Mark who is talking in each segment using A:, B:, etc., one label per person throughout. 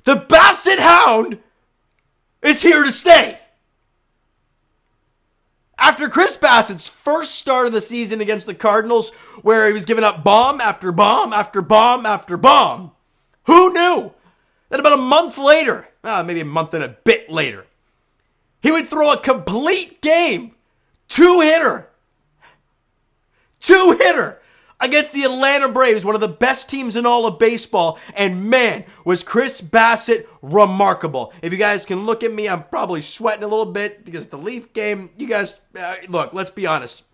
A: The Bassitt Hound is here to stay. After Chris Bassitt's first start of the season against the Cardinals, where he was giving up bomb after bomb after bomb after bomb, who knew that about a month later, maybe a month and a bit later, he would throw a complete game, two-hitter against the Atlanta Braves, one of the best teams in all of baseball. And man, was Chris Bassitt remarkable. If you guys can look at me, I'm probably sweating a little bit because the Leaf game, you guys, look, let's be honest.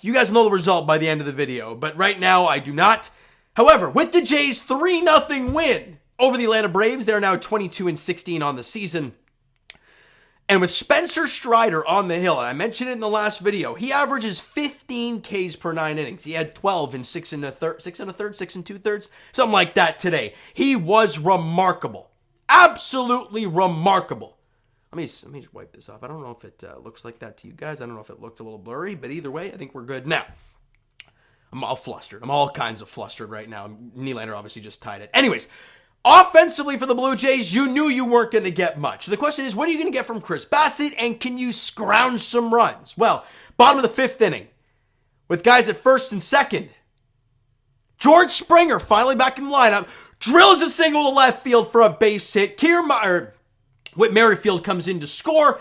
A: You guys know the result by the end of the video, but right now I do not. However, with the Jays' 3-0 win over the Atlanta Braves, they're now 22-16 on the season. And with Spencer Strider on the hill, and I mentioned it in the last video, he averages 15 Ks per 9 innings. He had 12 in 6 2/3, something like that today. He was remarkable. Absolutely remarkable. Let me just wipe this off. I don't know if it looks like that to you guys. I don't know if it looked a little blurry, but either way, I think we're good now. I'm all flustered. I'm all kinds of flustered right now. Nylander obviously just tied it. Anyways, offensively for the Blue Jays, you knew you weren't going to get much. The question is, what are you going to get from Chris Bassitt, and can you scrounge some runs? Well, bottom of the 5th inning, with guys at first and second, George Springer, finally back in the lineup, drills a single to left field for a base hit. Whit Merrifield comes in to score,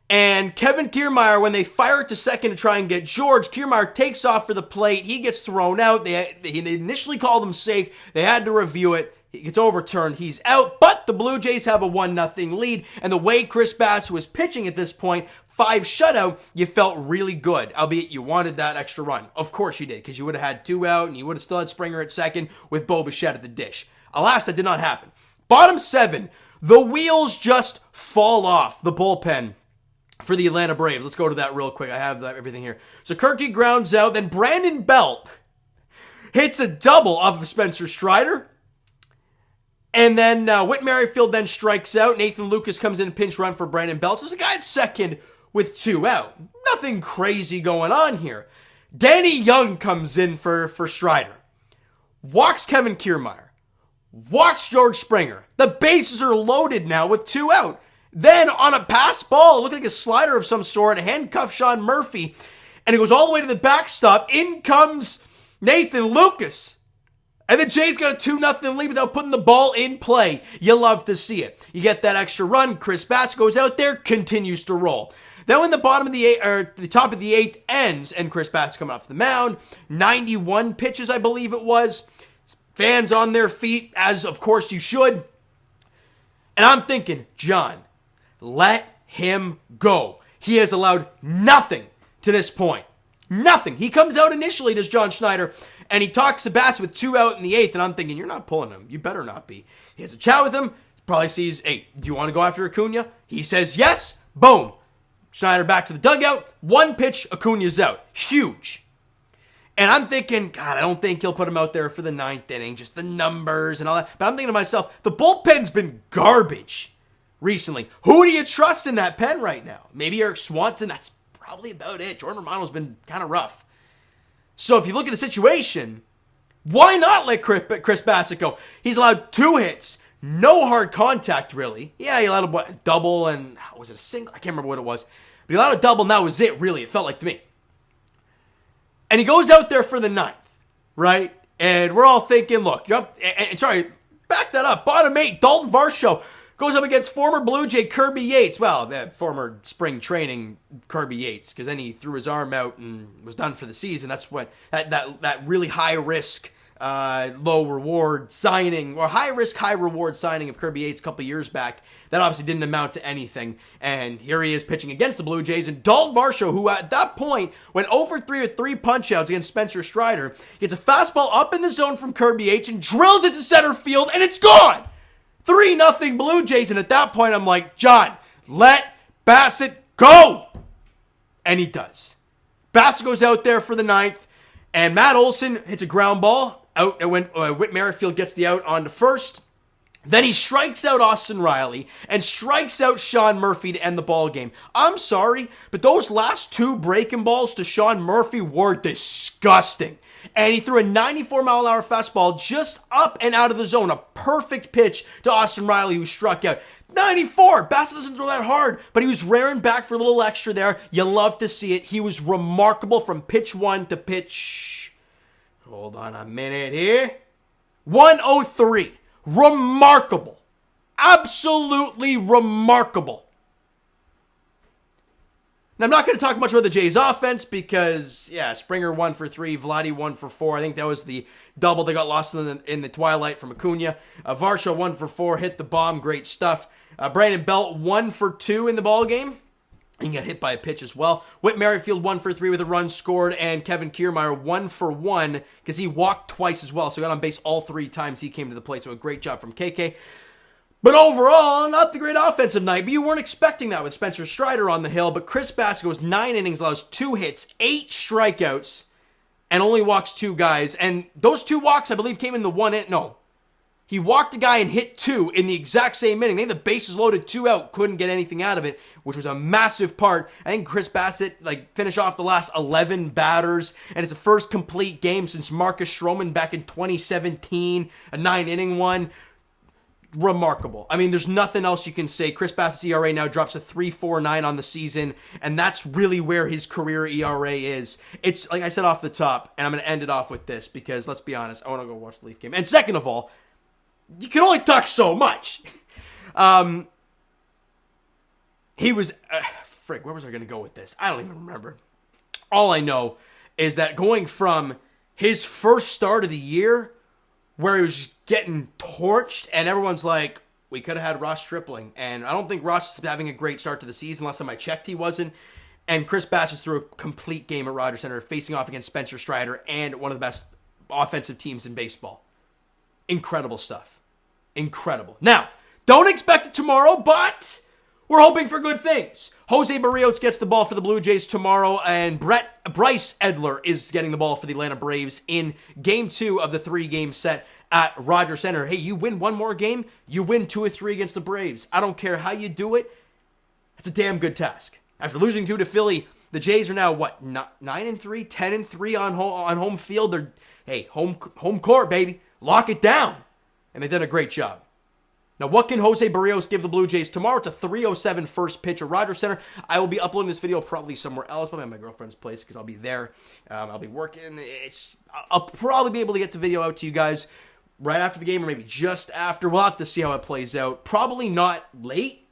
A: and Kevin Kiermaier, when they fire it to second to try and get George, Kiermaier takes off for the plate. He gets thrown out. They initially called him safe. They had to review it. It gets overturned. He's out, but the Blue Jays have a 1-0 lead, and the way Chris Bassitt was pitching at this point, 5 shutout, you felt really good, albeit you wanted that extra run. Of course you did, because you would have had 2 out, and you would have still had Springer at second with Bo Bichette at the dish. Alas, that did not happen. Bottom 7, the wheels just fall off the bullpen for the Atlanta Braves. Let's go to that real quick. I have everything here. So Kirky grounds out, then Brandon Belt hits a double off of Spencer Strider. And then Whit Merrifield then strikes out. Nathan Lucas comes in pinch run for Brandon Belt. So there's a guy at second with 2 out. Nothing crazy going on here. Danny Young comes in for Strider. Walks Kevin Kiermaier. Walks George Springer. The bases are loaded now with 2 out. Then on a pass ball, it looked like a slider of some sort, handcuffs Sean Murphy, and it goes all the way to the backstop. In comes Nathan Lucas. And the Jays got a 2-0 lead without putting the ball in play. You love to see it. You get that extra run. Chris Bassitt goes out there, continues to roll. Then when the bottom of the top of the 8th ends, and Chris Bassitt coming off the mound, 91 pitches, I believe it was. Fans on their feet, as of course you should. And I'm thinking, John, let him go. He has allowed nothing to this point. Nothing. He comes out initially, does John Schneider, and he talks to Bassitt with 2 out in the 8th, and I'm thinking, you're not pulling him. You better not be. He has a chat with him. Probably sees, hey, do you want to go after Acuna? He says yes. Boom. Schneider back to the dugout. 1 pitch, Acuna's out. Huge. And I'm thinking, God, I don't think he'll put him out there for the 9th inning, just the numbers and all that. But I'm thinking to myself, the bullpen's been garbage recently. Who do you trust in that pen right now? Maybe Eric Swanson, that's probably about it. Jordan Romano's been kind of rough. So if you look at the situation, why not let Chris Bassitt go? He's allowed 2 hits, no hard contact really. Yeah, he allowed a double and, was it a single? I can't remember what it was. But he allowed a double and that was it really, it felt like to me. And he goes out there for the 9th, right? And we're all thinking, look, back that up. Bottom 8, Dalton Varsho goes up against former Blue Jay Kirby Yates. Well, former spring training Kirby Yates, because then he threw his arm out and was done for the season. That's what that really high risk, low reward signing, or high risk, high reward signing of Kirby Yates a couple years back. That obviously didn't amount to anything. And here he is pitching against the Blue Jays. And Dalton Varsho, who at that point went 0-for-3 with 3 punch-outs against Spencer Strider, gets a fastball up in the zone from Kirby Yates and drills it to center field, and it's gone! 3-0 Blue Jays. And at that point, I'm like, John, let Bassitt go! And he does. Bassitt goes out there for the 9th, and Matt Olson hits a ground ball out, and when Whit Merrifield gets the out onto first. Then he strikes out Austin Riley and strikes out Sean Murphy to end the ball game. I'm sorry, but those last 2 breaking balls to Sean Murphy were disgusting. and he threw a 94-mile-an-hour fastball just up and out of the zone. A perfect pitch to Austin Riley, who struck out. 94! Bassitt doesn't throw that hard, but he was rearing back for a little extra there. You love to see it. He was remarkable from pitch 1 to pitch... Hold on a minute here. 103. Remarkable. Absolutely remarkable. Now, I'm not going to talk much about the Jays offense because, yeah, Springer 1 for 3, Vladdy 1 for 4. I think that was the double that got lost in the twilight from Acuna. Varsho 1 for 4, hit the bomb, great stuff. Brandon Belt 1 for 2 in the ball game. He got hit by a pitch as well. Whit Merrifield 1 for 3 with a run scored, and Kevin Kiermaier 1 for 1 because he walked twice as well. So he got on base all 3 times he came to the plate. So a great job from KK. But overall, not the great offensive night. But you weren't expecting that with Spencer Strider on the hill. But Chris Bassitt goes 9 innings, allows 2 hits, 8 strikeouts, and only walks 2 guys. And those 2 walks, I believe, came in the 1 inning. No. He walked a guy and hit 2 in the exact same inning. Then the bases loaded, 2 out, couldn't get anything out of it, which was a massive part. I think Chris Bassitt finished off the last 11 batters, and it's the first complete game since Marcus Stroman back in 2017, a 9-inning one. Remarkable. I mean, there's nothing else you can say. Chris Bassitt's ERA now drops to 3.49 on the season, and that's really where his career ERA is. It's, like I said off the top, and I'm going to end it off with this because, let's be honest, I want to go watch the Leaf game. And second of all, you can only talk so much. He was... where was I going to go with this? I don't even remember. All I know is that going from his first start of the year, where he was getting torched, and everyone's like, we could have had Ross Stripling. And I don't think Ross is having a great start to the season. Last time I checked, he wasn't. And Chris Bassitt threw a complete game at Rogers Center, facing off against Spencer Strider and one of the best offensive teams in baseball. Incredible stuff. Incredible. Now, don't expect it tomorrow, but we're hoping for good things. Jose Barrios gets the ball for the Blue Jays tomorrow, and Bryce Edler is getting the ball for the Atlanta Braves in Game 2 of the 3-game set at Rogers Center. Hey, you win one more game, you win 2 or 3 against the Braves. I don't care how you do it. It's a damn good task. After losing 2 to Philly, the Jays are now, 9-3, 10-3 on home field. They're, hey, home court, baby. Lock it down. And they've done a great job. Now, what can Jose Barrios give the Blue Jays tomorrow? It's a 3:07 first pitch at Rogers Center. I will be uploading this video probably somewhere else, probably at my girlfriend's place, because I'll be there. I'll be working. I'll probably be able to get the video out to you guys right after the game, or maybe just after. We'll have to see how it plays out. Probably not late,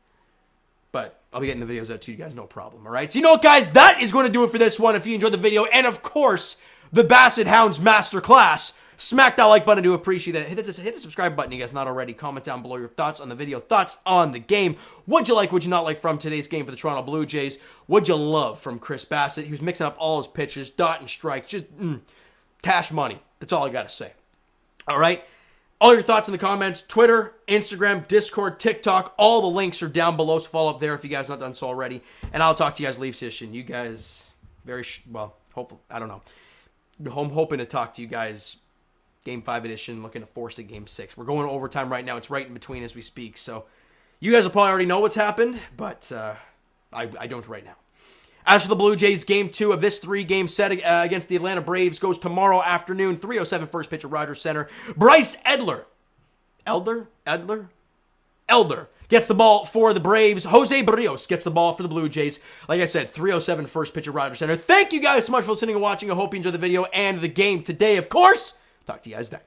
A: but I'll be getting the videos out to you guys, no problem, all right? So you know what, guys? That is going to do it for this one. If you enjoyed the video, and of course, the Bassitt Hounds Masterclass, smack that like button. I do appreciate that. Hit the subscribe button, you guys not already. Comment down below your thoughts on the video, thoughts on the game. What'd you like, what'd you not like from today's game for the Toronto Blue Jays? What'd you love from Chris Bassitt? He was mixing up all his pitches, dot and strikes, just cash money. That's all I got to say. All right? All your thoughts in the comments, Twitter, Instagram, Discord, TikTok, all the links are down below, so follow up there if you guys have not done so already. And I'll talk to you guys Leafs edition. You guys, hopefully, I don't know. I'm hoping to talk to you guys Game 5 edition, looking to force a Game 6. We're going to overtime right now. It's right in between as we speak. So you guys will probably already know what's happened, but I don't right now. As for the Blue Jays, Game 2 of this 3-game set against the Atlanta Braves goes tomorrow afternoon, 3:07 first pitch at Rogers Center. Bryce Edler gets the ball for the Braves. Jose Barrios gets the ball for the Blue Jays. Like I said, 3:07 first pitch at Rogers Center. Thank you guys so much for listening and watching. I hope you enjoyed the video and the game today, of course. Talk to you guys then.